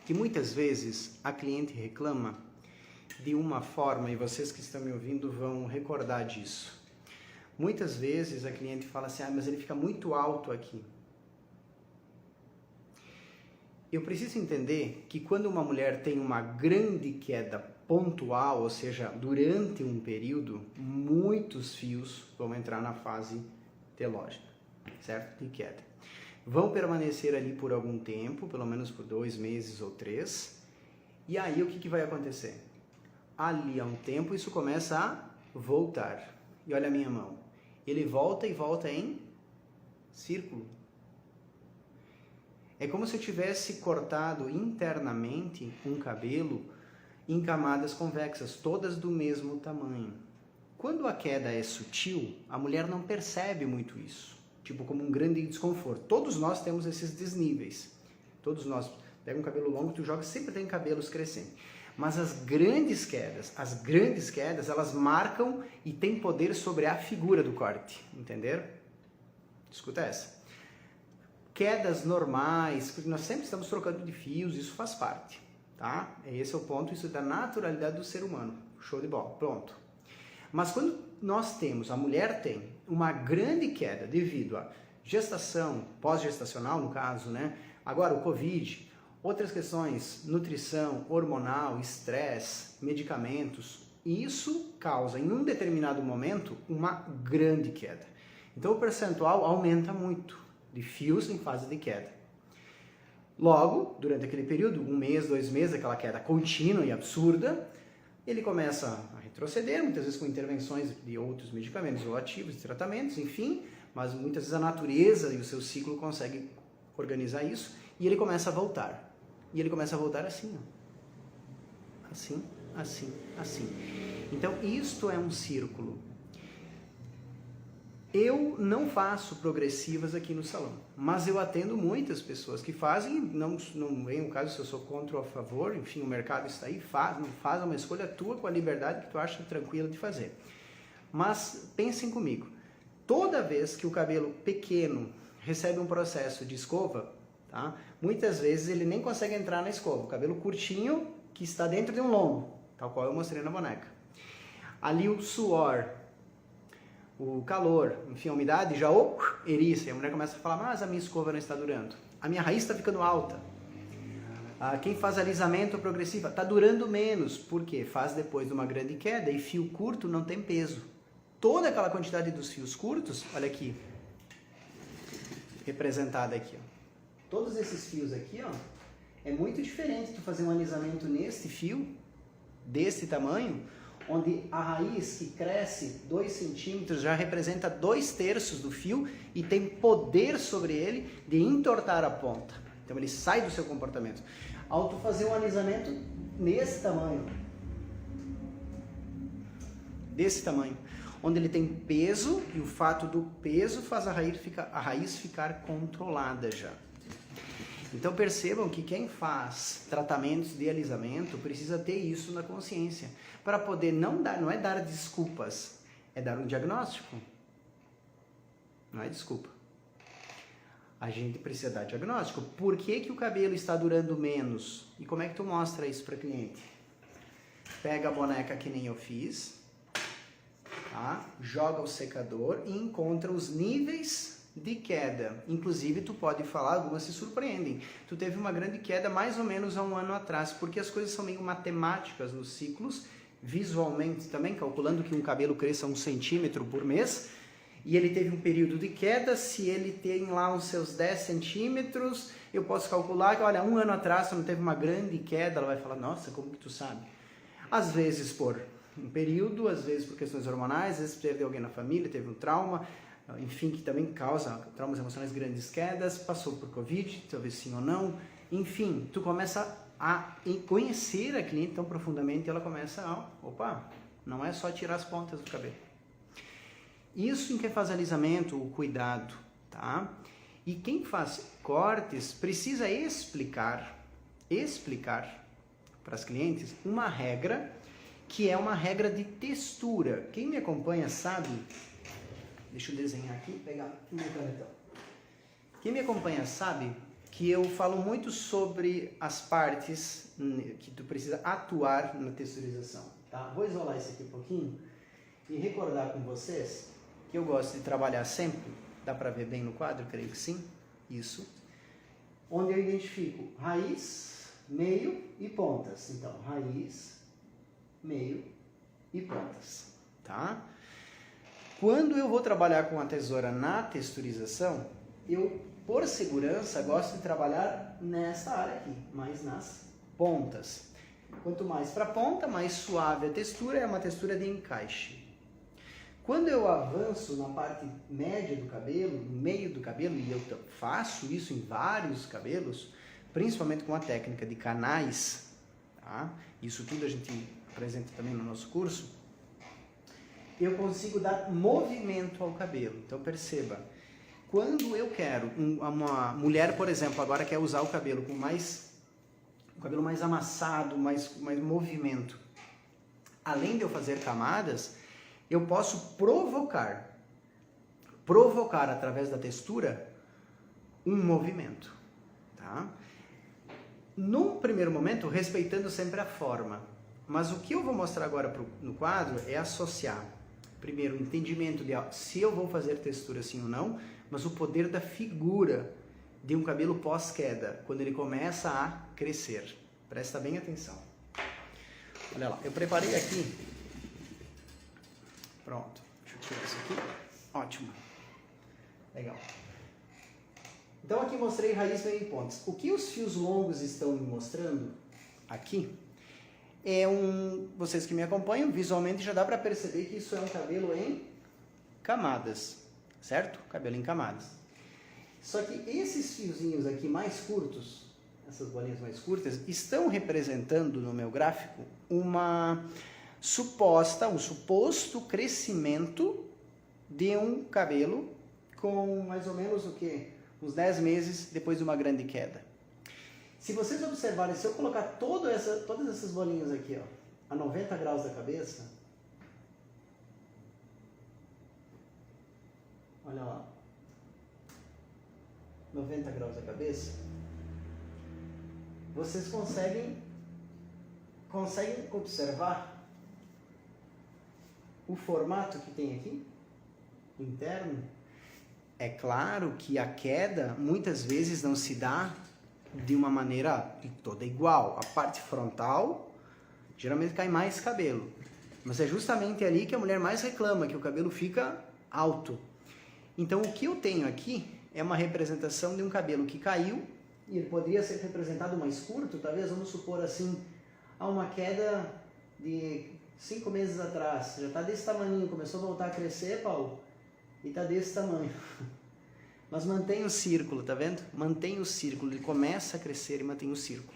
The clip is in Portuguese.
que muitas vezes a cliente reclama de uma forma, e vocês que estão me ouvindo vão recordar disso. Muitas vezes a cliente fala assim, mas ele fica muito alto aqui. Eu preciso entender que quando uma mulher tem uma grande queda pontual, ou seja, durante um período, muitos fios vão entrar na fase telógica, certo? De queda. Vão permanecer ali por algum tempo, pelo menos por 2 meses ou 3, e aí o que vai acontecer? Ali há um tempo isso começa a voltar. E olha a minha mão. Ele volta e volta em círculo. É como se eu tivesse cortado internamente um cabelo em camadas convexas, todas do mesmo tamanho. Quando a queda é sutil, a mulher não percebe muito isso, tipo como um grande desconforto. Todos nós temos esses desníveis. Todos nós. Pega um cabelo longo, tu joga, sempre tem cabelos crescendo. Mas as grandes quedas, elas marcam e têm poder sobre a figura do corte, entenderam? Escuta essa. Quedas normais, porque nós sempre estamos trocando de fios, isso faz parte, tá? Esse é o ponto, isso é da naturalidade do ser humano. Show de bola, pronto. Mas quando nós temos, a mulher tem uma grande queda devido à gestação, pós-gestacional no caso, né? Agora o Covid, outras questões, nutrição, hormonal, estresse, medicamentos, isso causa em um determinado momento uma grande queda. Então o percentual aumenta muito de fios em fase de queda. Logo, durante aquele período, 1 mês, 2 meses, aquela queda contínua e absurda, ele começa a retroceder, muitas vezes com intervenções de outros medicamentos ou ativos, tratamentos, enfim, mas muitas vezes a natureza e o seu ciclo consegue organizar isso e ele começa a voltar. E ele começa a voltar assim, ó. Assim, assim, assim. Então, isto é um círculo. Eu não faço progressivas aqui no salão, mas eu atendo muitas pessoas que fazem, não vem o caso se eu sou contra ou a favor, enfim, o mercado está aí, faz uma escolha tua com a liberdade que tu acha tranquila de fazer. Mas pensem comigo, toda vez que o cabelo pequeno recebe um processo de escova, tá? Muitas vezes ele nem consegue entrar na escova, o cabelo curtinho que está dentro de um longo, tal qual eu mostrei na boneca. Ali o suor, o calor, enfim, a umidade já eriça, e a mulher começa a falar, mas a minha escova não está durando, a minha raiz está ficando alta. Quem faz alisamento progressivo está durando menos, porque faz depois de uma grande queda e fio curto não tem peso. Toda aquela quantidade dos fios curtos, olha aqui, representada aqui, ó. Todos esses fios aqui, ó, é muito diferente tu fazer um alisamento neste fio, desse tamanho, onde a raiz que cresce 2 centímetros já representa 2/3 do fio e tem poder sobre ele de entortar a ponta. Então ele sai do seu comportamento. Ao tu fazer um alisamento nesse tamanho, desse tamanho, onde ele tem peso e o fato do peso faz a raiz ficar controlada já. Então percebam que quem faz tratamentos de alisamento precisa ter isso na consciência, para poder não é dar desculpas, é dar um diagnóstico. Não é desculpa. A gente precisa dar diagnóstico. Por que que o cabelo está durando menos? E como é que tu mostra isso para cliente? Pega a boneca que nem eu fiz, tá? Joga o secador e encontra os níveis de queda. Inclusive, tu pode falar, algumas se surpreendem. Tu teve uma grande queda mais ou menos há 1 ano atrás, porque as coisas são meio matemáticas nos ciclos, visualmente também, calculando que um cabelo cresça 1 centímetro por mês, e ele teve um período de queda, se ele tem lá os seus 10 centímetros, eu posso calcular que, olha, 1 ano atrás tu não teve uma grande queda, ela vai falar, nossa, como que tu sabe? Às vezes por um período, às vezes por questões hormonais, às vezes teve alguém na família, teve um trauma, enfim, que também causa traumas emocionais, grandes quedas, passou por Covid, talvez sim ou não, enfim, tu começa a conhecer a cliente tão profundamente, ela começa a, opa, não é só tirar as pontas do cabelo. Isso em quem faz alisamento, o cuidado, tá? E quem faz cortes precisa explicar para as clientes uma regra, que é uma regra de textura. Quem me acompanha sabe. Deixa eu desenhar aqui, pegar meu canetão. Quem me acompanha sabe que eu falo muito sobre as partes que tu precisa atuar na texturização, tá? Vou isolar isso aqui um pouquinho e recordar com vocês que eu gosto de trabalhar sempre, dá para ver bem no quadro, creio que sim, isso, onde eu identifico raiz, meio e pontas. Então, raiz, meio e pontas, tá? Quando eu vou trabalhar com a tesoura na texturização, eu, por segurança, gosto de trabalhar nessa área aqui, mais nas pontas. Quanto mais para a ponta, mais suave a textura, é uma textura de encaixe. Quando eu avanço na parte média do cabelo, no meio do cabelo, e eu faço isso em vários cabelos, principalmente com a técnica de canais, tá? Isso tudo a gente apresenta também no nosso curso, eu consigo dar movimento ao cabelo. Então perceba, quando eu quero, uma mulher, por exemplo, agora quer usar o cabelo com o cabelo mais amassado, mais movimento, além de eu fazer camadas, eu posso provocar através da textura um movimento, tá? Num primeiro momento, respeitando sempre a forma, mas o que eu vou mostrar agora no quadro é associar, primeiro, o entendimento de se eu vou fazer textura sim ou não, mas o poder da figura de um cabelo pós-queda, quando ele começa a crescer. Presta bem atenção. Olha lá, eu preparei aqui. Pronto, deixa eu tirar isso aqui. Ótimo. Legal. Então aqui mostrei raiz, meio e pontas. O que os fios longos estão me mostrando aqui é vocês que me acompanham, visualmente já dá para perceber que isso é um cabelo em camadas, certo? Cabelo em camadas. Só que esses fiozinhos aqui mais curtos, essas bolinhas mais curtas, estão representando no meu gráfico um suposto crescimento de um cabelo com mais ou menos o quê? Uns 10 meses depois de uma grande queda. Se vocês observarem, se eu colocar todas essas bolinhas aqui, ó, a 90 graus da cabeça, olha lá, 90 graus da cabeça, vocês conseguem observar o formato que tem aqui, interno. É claro que a queda muitas vezes não se dá de uma maneira toda igual. A parte frontal, geralmente cai mais cabelo. Mas é justamente ali que a mulher mais reclama, que o cabelo fica alto. Então o que eu tenho aqui é uma representação de um cabelo que caiu, e ele poderia ser representado mais curto, talvez, vamos supor assim, há uma queda de 5 meses atrás, já está desse tamanho, começou a voltar a crescer, Paulo, e está desse tamanho. Mas mantém o círculo, tá vendo? Mantém o círculo, ele começa a crescer e mantém o círculo.